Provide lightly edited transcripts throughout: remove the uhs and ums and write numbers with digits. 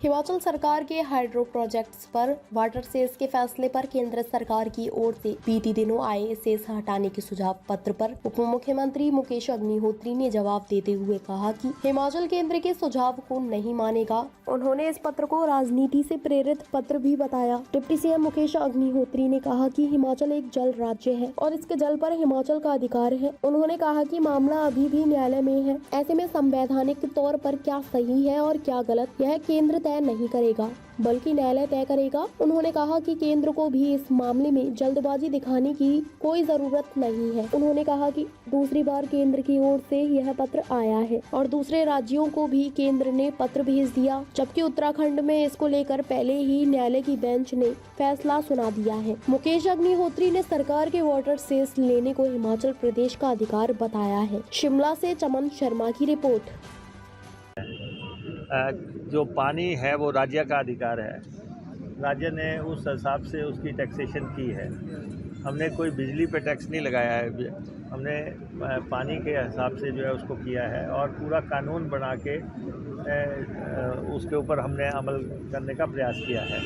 हिमाचल सरकार के hydro projects पर वाटर सेस के फैसले पर केंद्र सरकार की ओर से बीते दिनों आए सेस हटाने के सुझाव पत्र पर उप मुख्यमंत्री मुकेश अग्निहोत्री ने जवाब देते हुए कहा कि हिमाचल केंद्र के सुझाव को नहीं मानेगा। उन्होंने इस पत्र को राजनीति से प्रेरित पत्र भी बताया। डिप्टी सीएम मुकेश अग्निहोत्री ने कहा कि हिमाचल एक जल राज्य है और इसके जल पर हिमाचल का अधिकार है। उन्होंने कहा कि मामला अभी भी न्यायालय में है। ऐसे में संवैधानिक तौर पर क्या सही है और क्या गलत, यह केंद्र तय नहीं करेगा बल्कि न्यायालय तय करेगा। उन्होंने कहा कि केंद्र को भी इस मामले में जल्दबाजी दिखाने की कोई जरूरत नहीं है। उन्होंने कहा कि दूसरी बार केंद्र की ओर से यह पत्र आया है और दूसरे राज्यों को भी केंद्र ने पत्र भेज दिया, जबकि उत्तराखंड में इसको लेकर पहले ही न्यायालय की बेंच ने फैसला सुना दिया है। मुकेश अग्निहोत्री ने सरकार के वाटर सेस लेने को हिमाचल प्रदेश का अधिकार बताया है। शिमला से चमन शर्मा की रिपोर्ट। जो पानी है वो राज्य का अधिकार है। राज्य ने उस हिसाब से उसकी टैक्सेशन की है। हमने कोई बिजली पे टैक्स नहीं लगाया है, हमने पानी के हिसाब से जो है उसको किया है और पूरा कानून बना के उसके ऊपर हमने अमल करने का प्रयास किया है।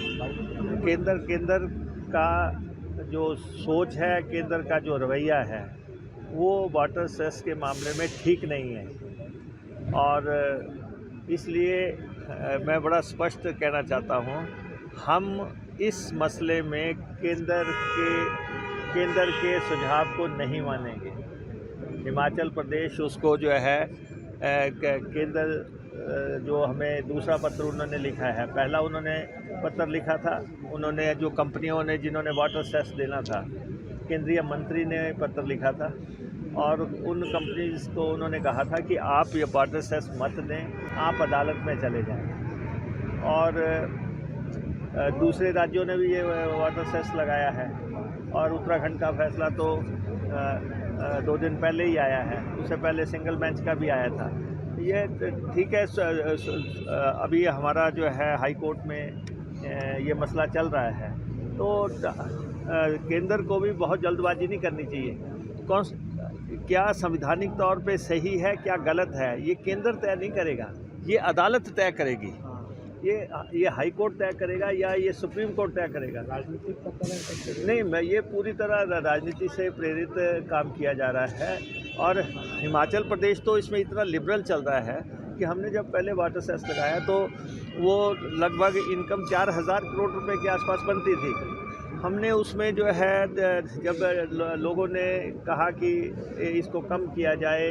केंद्र का जो सोच है, केंद्र का जो रवैया है वो वाटर सेस के मामले में ठीक नहीं है और इसलिए मैं बड़ा स्पष्ट कहना चाहता हूँ, हम इस मसले में केंद्र के सुझाव को नहीं मानेंगे। हिमाचल प्रदेश उसको जो है केंद्र जो हमें दूसरा पत्र उन्होंने लिखा है, पहला उन्होंने पत्र लिखा था, उन्होंने जो कंपनियों ने जिन्होंने वाटर सेस देना था, केंद्रीय मंत्री ने पत्र लिखा था और उन कंपनीज को उन्होंने कहा था कि आप ये वाटर सेस मत दें, आप अदालत में चले जाएं। और दूसरे राज्यों ने भी ये वाटर सेस लगाया है और उत्तराखंड का फैसला तो 2 दिन पहले ही आया है, उससे पहले सिंगल बेंच का भी आया था। ये ठीक है, अभी हमारा जो है हाई कोर्ट में ये मसला चल रहा है, तो केंद्र को भी बहुत जल्दबाजी नहीं करनी चाहिए। क्या संवैधानिक तौर पे सही है, क्या गलत है, ये केंद्र तय नहीं करेगा, ये अदालत तय करेगी। ये हाई कोर्ट तय करेगा या ये सुप्रीम कोर्ट तय करेगा। राजनीतिक नहीं, मैं ये पूरी तरह राजनीति से प्रेरित काम किया जा रहा है और हिमाचल प्रदेश तो इसमें इतना लिबरल चल रहा है कि हमने जब पहले वाटर सेस लगाया तो वो लगभग इनकम 4,000 करोड़ रुपए के आसपास बनती थी। हमने उसमें जो है जब लोगों ने कहा कि इसको कम किया जाए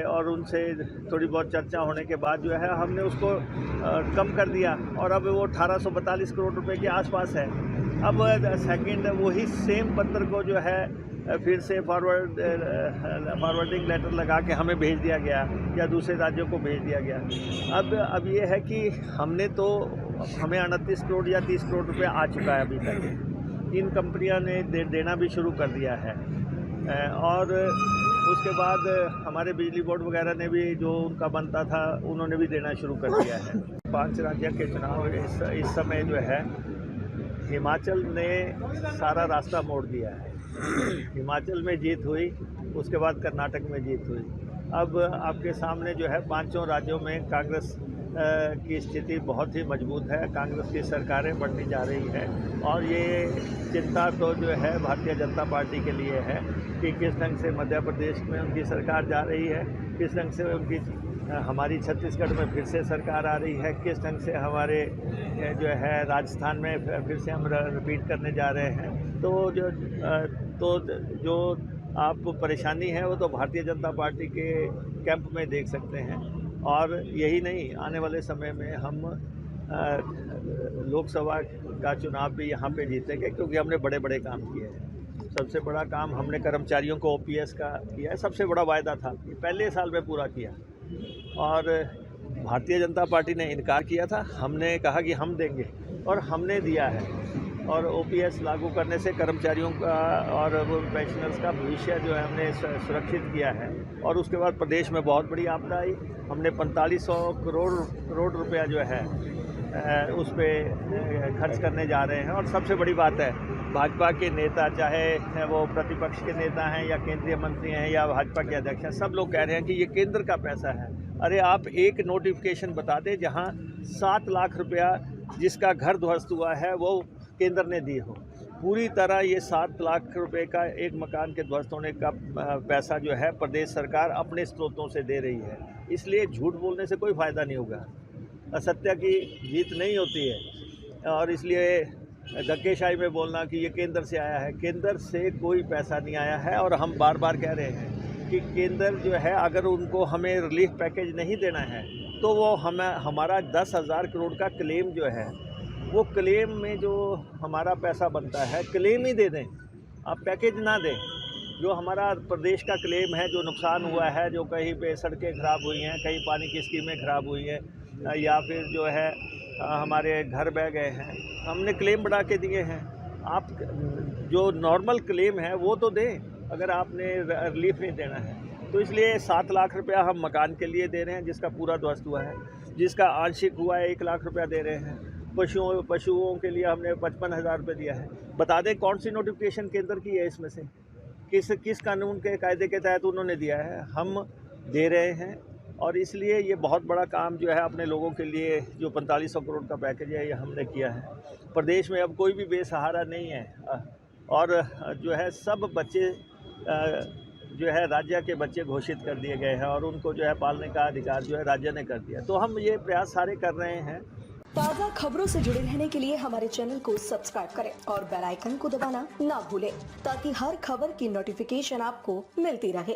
और उनसे थोड़ी बहुत चर्चा होने के बाद जो है हमने उसको कम कर दिया और अब वो 1842 करोड़ रुपए के आसपास है। अब सेकंड वही सेम पत्र को जो है फिर से फॉरवर्डिंग लेटर लगा के हमें भेज दिया गया या दूसरे राज्यों को भेज दिया गया। अब ये है कि हमें 38 करोड़ या 30 करोड़ रुपए आ चुका है अभी तक। इन कंपनियों ने देना भी शुरू कर दिया है और उसके बाद हमारे बिजली बोर्ड वगैरह ने भी जो उनका बनता था उन्होंने भी देना शुरू कर दिया है। 5 राज्यों के चुनाव इस समय जो है हिमाचल ने सारा रास्ता मोड़ दिया है। हिमाचल में जीत हुई, उसके बाद कर्नाटक में जीत हुई। अब आपके सामने जो है 5 राज्यों में कांग्रेस की स्थिति बहुत ही मजबूत है, कांग्रेस की सरकारें बढ़ती जा रही है और ये चिंता तो जो है भारतीय जनता पार्टी के लिए है कि किस ढंग से मध्य प्रदेश में उनकी सरकार जा रही है, किस ढंग से उनकी हमारी छत्तीसगढ़ में फिर से सरकार आ रही है, किस ढंग से हमारे जो है राजस्थान में फिर से हम रिपीट करने जा रहे हैं। तो जो आप परेशानी है वो तो भारतीय जनता पार्टी के कैंप में देख सकते हैं और यही नहीं, आने वाले समय में हम लोकसभा का चुनाव भी यहाँ पे जीतेंगे क्योंकि हमने बड़े बड़े काम किए हैं। सबसे बड़ा काम हमने कर्मचारियों को OPS का किया है, सबसे बड़ा वायदा था, पहले साल में पूरा किया और भारतीय जनता पार्टी ने इनकार किया था, हमने कहा कि हम देंगे और हमने दिया है और OPS लागू करने से कर्मचारियों का और पेंशनर्स का भविष्य जो है हमने सुरक्षित किया है। और उसके बाद प्रदेश में बहुत बड़ी आपदा आई, हमने 4500 करोड़ रुपया जो है उस पर खर्च करने जा रहे हैं। और सबसे बड़ी बात है, भाजपा के नेता, चाहे वो प्रतिपक्ष के नेता हैं या केंद्रीय मंत्री हैं या भाजपा के अध्यक्ष हैं, सब लोग कह रहे हैं कि ये केंद्र का पैसा है अरे आप एक नोटिफिकेशन बता दें जहां 7 लाख रुपया जिसका घर ध्वस्त हुआ है वो केंद्र ने दी हो। पूरी तरह ये 7 लाख रुपए का एक मकान के ध्वस्त होने का पैसा जो है प्रदेश सरकार अपने स्रोतों से दे रही है। इसलिए झूठ बोलने से कोई फ़ायदा नहीं होगा, असत्य की जीत नहीं होती है। और इसलिए धक्केशाही में बोलना कि ये केंद्र से आया है, केंद्र से कोई पैसा नहीं आया है। और हम बार बार कह रहे हैं कि केंद्र जो है अगर उनको हमें रिलीफ पैकेज नहीं देना है तो वो हमारा 10,000 करोड़ का क्लेम जो है वो क्लेम में जो हमारा पैसा बनता है क्लेम ही दे दें, आप पैकेज ना दें। जो हमारा प्रदेश का क्लेम है, जो नुकसान हुआ है, जो कहीं पे सड़कें ख़राब हुई हैं, कहीं पानी की स्कीमें ख़राब हुई हैं, या फिर जो है हमारे घर बह गए हैं, हमने क्लेम बढ़ा के दिए हैं। आप जो नॉर्मल क्लेम है वो तो दें अगर आपने रिलीफ नहीं देना है। तो इसलिए 7 लाख रुपया हम मकान के लिए दे रहे हैं जिसका पूरा ध्वस्त हुआ है, जिसका आंशिक हुआ है 1 लाख रुपया दे रहे हैं। पशुओं के लिए हमने 55,000 रुपये दिया है। बता दें कौन सी नोटिफिकेशन केंद्र की है इसमें से, किस कानून के कायदे के तहत उन्होंने दिया है, हम दे रहे हैं। और इसलिए ये बहुत बड़ा काम जो है अपने लोगों के लिए, जो 4500 करोड़ का पैकेज है ये हमने किया है। प्रदेश में अब कोई भी बेसहारा नहीं है और जो है सब बच्चे जो है राज्य के बच्चे घोषित कर दिए गए हैं और उनको जो है पालने का अधिकार जो है राज्य ने कर दिया। तो हम ये प्रयास सारे कर रहे हैं। ताज़ा खबरों से जुड़े रहने के लिए हमारे चैनल को सब्सक्राइब करें और बेल आइकन को दबाना ना भूलें ताकि हर खबर की नोटिफिकेशन आपको मिलती रहे।